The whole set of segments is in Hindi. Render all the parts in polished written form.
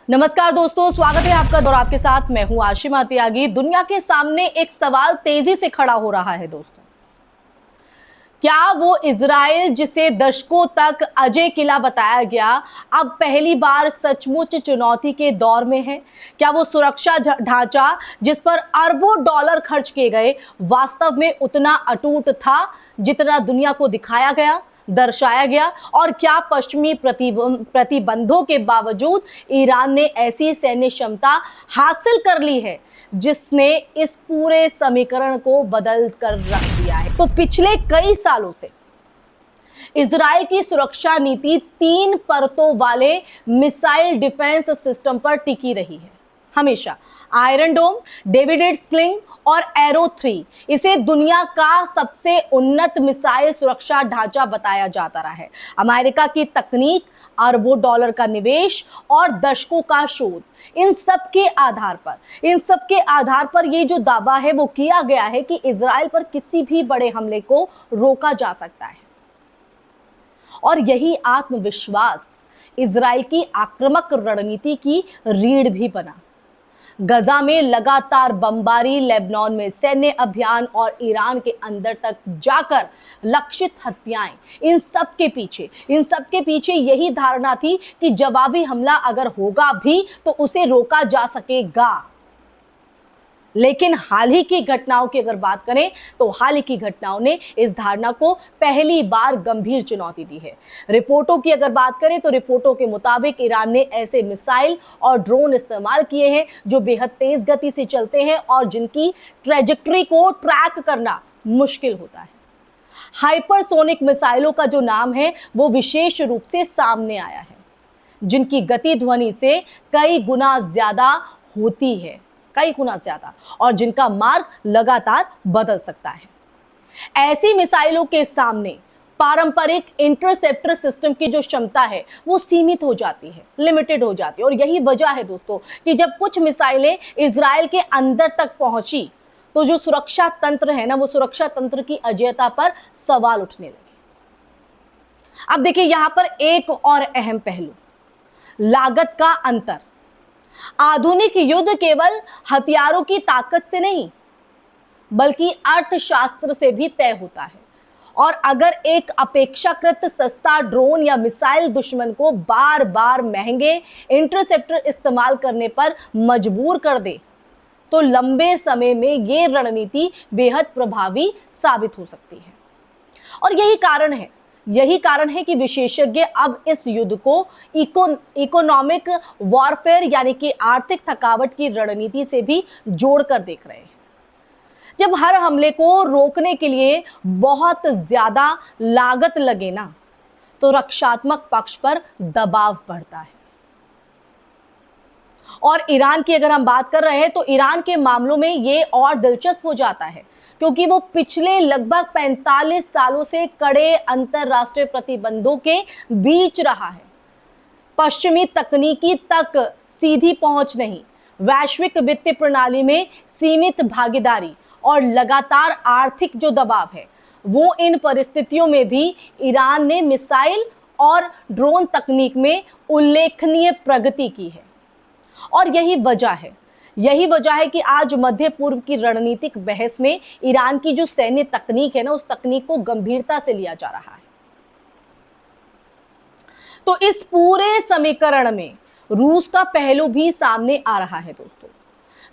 नमस्कार दोस्तों, स्वागत है आपका और आपके साथ मैं हूं आशिमा त्यागी। दुनिया के सामने एक सवाल तेजी से खड़ा हो रहा है दोस्तों। क्या वो इजराइल जिसे दशकों तक अजय किला बताया गया, अब पहली बार सचमुच चुनौती के दौर में है? क्या वो सुरक्षा ढांचा जिस पर अरबों डॉलर खर्च किए गए वास्तव में उतना अटूट था जितना दुनिया को दिखाया गया, दर्शाया गया? और क्या पश्चिमी प्रतिबंधों के बावजूद ईरान ने ऐसी सैन्य क्षमता हासिल कर ली है जिसने इस पूरे समीकरण को बदल कर रख दिया है? तो पिछले कई सालों से इजराइल की सुरक्षा नीति 3 परतों वाले मिसाइल डिफेंस सिस्टम पर टिकी रही है। हमेशा आयरन डोम, डेविड स्लिंग और एरो 3 इसे दुनिया का सबसे उन्नत मिसाइल सुरक्षा ढांचा बताया जाता रहा है। अमेरिका की तकनीक, अरबों डॉलर का निवेश और दशकों का शोध, इन सब के आधार पर ये जो दावा है वो किया गया है कि इजराइल पर किसी भी बड़े हमले को रोका जा सकता है। और यही आत्मविश्वास इजराइल की आक्रामक रणनीति की रीढ़ भी बना। गजा में लगातार बमबारी, लेबनान में सैन्य अभियान और ईरान के अंदर तक जाकर लक्षित हत्याएं, इन सब के पीछे यही धारणा थी कि जवाबी हमला अगर होगा भी तो उसे रोका जा सकेगा। लेकिन हाल ही की घटनाओं की अगर बात करें तो हाल ही की घटनाओं ने इस धारणा को पहली बार गंभीर चुनौती दी है। रिपोर्टों की अगर बात करें तो रिपोर्टों के मुताबिक ईरान ने ऐसे मिसाइल और ड्रोन इस्तेमाल किए हैं जो बेहद तेज गति से चलते हैं और जिनकी ट्रैजेक्टरी को ट्रैक करना मुश्किल होता है। हाइपरसोनिक मिसाइलों का जो नाम है वो विशेष रूप से सामने आया है, जिनकी गति ध्वनि से कई गुना ज्यादा होती है, और जिनका मार्ग लगातार बदल सकता है। ऐसी मिसाइलों के सामने पारंपरिक इंटरसेप्टर सिस्टम की जो क्षमता है वो सीमित हो जाती है, लिमिटेड हो जाती है। और यही वजह है दोस्तों कि जब कुछ मिसाइलें इजराइल के अंदर तक पहुंची तो जो सुरक्षा तंत्र है ना, वो सुरक्षा तंत्र की अजेयता पर सवाल उठने लगे। अब देखिए, यहां पर एक और अहम पहलू, लागत का अंतर। आधुनिक युद्ध केवल हथियारों की ताकत से नहीं बल्कि अर्थशास्त्र से भी तय होता है। और अगर एक अपेक्षाकृत सस्ता ड्रोन या मिसाइल दुश्मन को बार बार महंगे इंटरसेप्टर इस्तेमाल करने पर मजबूर कर दे तो लंबे समय में यह रणनीति बेहद प्रभावी साबित हो सकती है। और यही कारण है कि विशेषज्ञ अब इस युद्ध को इकोनॉमिक वॉरफेयर यानी कि आर्थिक थकावट की रणनीति से भी जोड़कर देख रहे हैं। जब हर हमले को रोकने के लिए बहुत ज्यादा लागत लगे ना, तो रक्षात्मक पक्ष पर दबाव बढ़ता है। और ईरान की अगर हम बात कर रहे हैं तो ईरान के मामलों में यह और दिलचस्प हो जाता है क्योंकि वो पिछले लगभग 45 सालों से कड़े अंतरराष्ट्रीय प्रतिबंधों के बीच रहा है। पश्चिमी तकनीकी तक सीधी पहुंच नहीं, वैश्विक वित्तीय प्रणाली में सीमित भागीदारी और लगातार आर्थिक जो दबाव है, वो इन परिस्थितियों में भी ईरान ने मिसाइल और ड्रोन तकनीक में उल्लेखनीय प्रगति की है। और यही वजह है कि आज मध्य पूर्व की रणनीतिक बहस में ईरान की जो सैन्य तकनीक है ना, उस तकनीक को गंभीरता से लिया जा रहा है। तो इस पूरे समीकरण में रूस का पहलू भी सामने आ रहा है दोस्तों।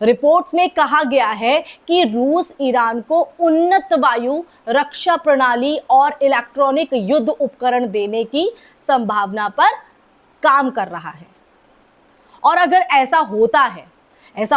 रिपोर्ट्स में कहा गया है कि रूस ईरान को उन्नत वायु रक्षा प्रणाली और इलेक्ट्रॉनिक युद्ध उपकरण देने की संभावना पर काम कर रहा है। और अगर ऐसा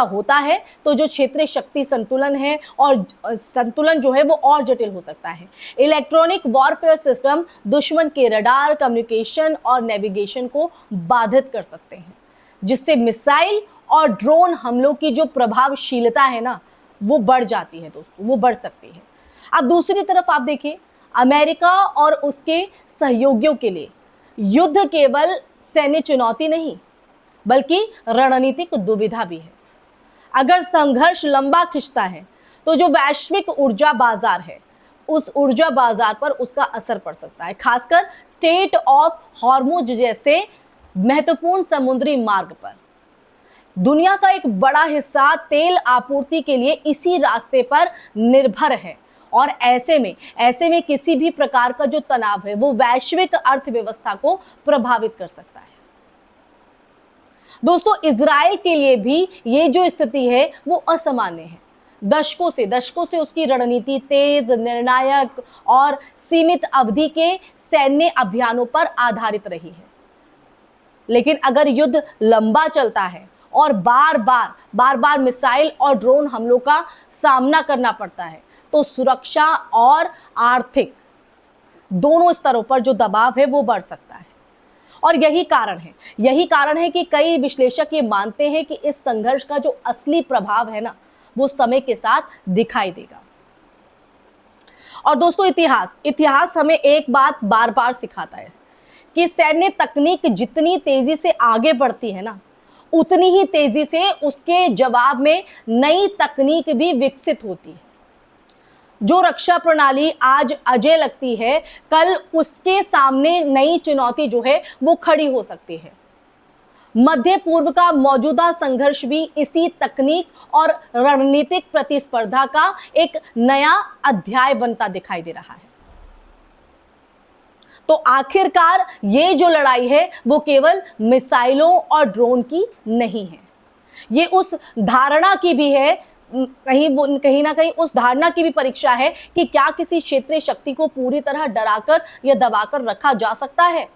होता है तो जो क्षेत्रीय शक्ति संतुलन है और संतुलन जो है वो और जटिल हो सकता है। इलेक्ट्रॉनिक वॉरफेयर सिस्टम दुश्मन के रडार, कम्युनिकेशन और नेविगेशन को बाधित कर सकते हैं, जिससे मिसाइल और ड्रोन हमलों की जो प्रभावशीलता है ना, वो बढ़ जाती है दोस्तों, वो बढ़ सकती है। अब दूसरी तरफ आप देखिए, अमेरिका और उसके सहयोगियों के लिए युद्ध केवल सैन्य चुनौती नहीं बल्कि रणनीतिक दुविधा भी है। अगर संघर्ष लंबा खिंचता है तो जो वैश्विक ऊर्जा बाजार है, उस ऊर्जा बाजार पर उसका असर पड़ सकता है, खासकर स्टेट ऑफ हॉर्मुज जैसे महत्वपूर्ण समुद्री मार्ग पर। दुनिया का एक बड़ा हिस्सा तेल आपूर्ति के लिए इसी रास्ते पर निर्भर है और ऐसे में किसी भी प्रकार का जो तनाव है वो वैश्विक अर्थव्यवस्था को प्रभावित कर सकता है। दोस्तों, इजराइल के लिए भी ये जो स्थिति है वो असामान्य है। दशकों से उसकी रणनीति तेज, निर्णायक और सीमित अवधि के सैन्य अभियानों पर आधारित रही है। लेकिन अगर युद्ध लंबा चलता है और बार बार मिसाइल और ड्रोन हमलों का सामना करना पड़ता है तो सुरक्षा और आर्थिक दोनों स्तरों पर जो दबाव है वो बढ़ सकता है। और यही कारण है कि कई विश्लेषक ये मानते हैं कि इस संघर्ष का जो असली प्रभाव है ना वो समय के साथ दिखाई देगा। और दोस्तों, इतिहास हमें एक बात बार बार सिखाता है कि सैन्य तकनीक जितनी तेजी से आगे बढ़ती है ना उतनी ही तेजी से उसके जवाब में नई तकनीक भी विकसित होती है। जो रक्षा प्रणाली आज अजेय लगती है, कल उसके सामने नई चुनौती जो है वो खड़ी हो सकती है। मध्य पूर्व का मौजूदा संघर्ष भी इसी तकनीक और रणनीतिक प्रतिस्पर्धा का एक नया अध्याय बनता दिखाई दे रहा है। तो आखिरकार ये जो लड़ाई है वो केवल मिसाइलों और ड्रोन की नहीं है, ये उस धारणा की भी है, कहीं ना कहीं उस धारणा की भी परीक्षा है कि क्या किसी क्षेत्रीय शक्ति को पूरी तरह डराकर या दबाकर रखा जा सकता है।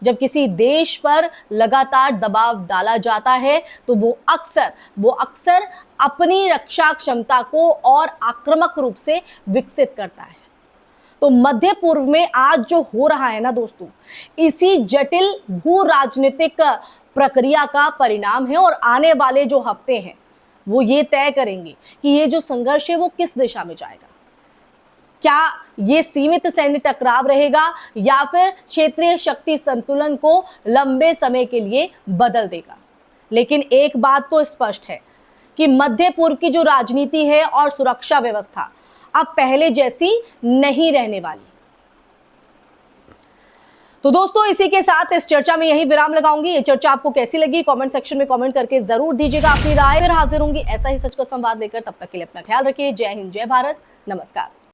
जब किसी देश पर लगातार दबाव डाला जाता है तो वो अक्सर अपनी रक्षा क्षमता को और आक्रामक रूप से विकसित करता है। तो मध्य पूर्व में आज जो हो रहा है ना दोस्तों, इसी जटिल भू राजनीतिक प्रक्रिया का परिणाम है और आने वाले जो हफ्ते हैं वो ये तय करेंगे कि ये जो संघर्ष है वो किस दिशा में जाएगा। क्या ये सीमित सैन्य टकराव रहेगा या फिर क्षेत्रीय शक्ति संतुलन को लंबे समय के लिए बदल देगा। लेकिन एक बात तो स्पष्ट है कि मध्य पूर्व की जो राजनीति है और सुरक्षा व्यवस्था अब पहले जैसी नहीं रहने वाली। तो दोस्तों, इसी के साथ इस चर्चा में यही विराम लगाऊंगी। ये चर्चा आपको कैसी लगी कमेंट सेक्शन में कमेंट करके जरूर दीजिएगा अपनी राय। फिर हाजिर होंगी ऐसा ही सच का संवाद लेकर। तब तक के लिए अपना ख्याल रखिए। जय हिंद, जय भारत, नमस्कार।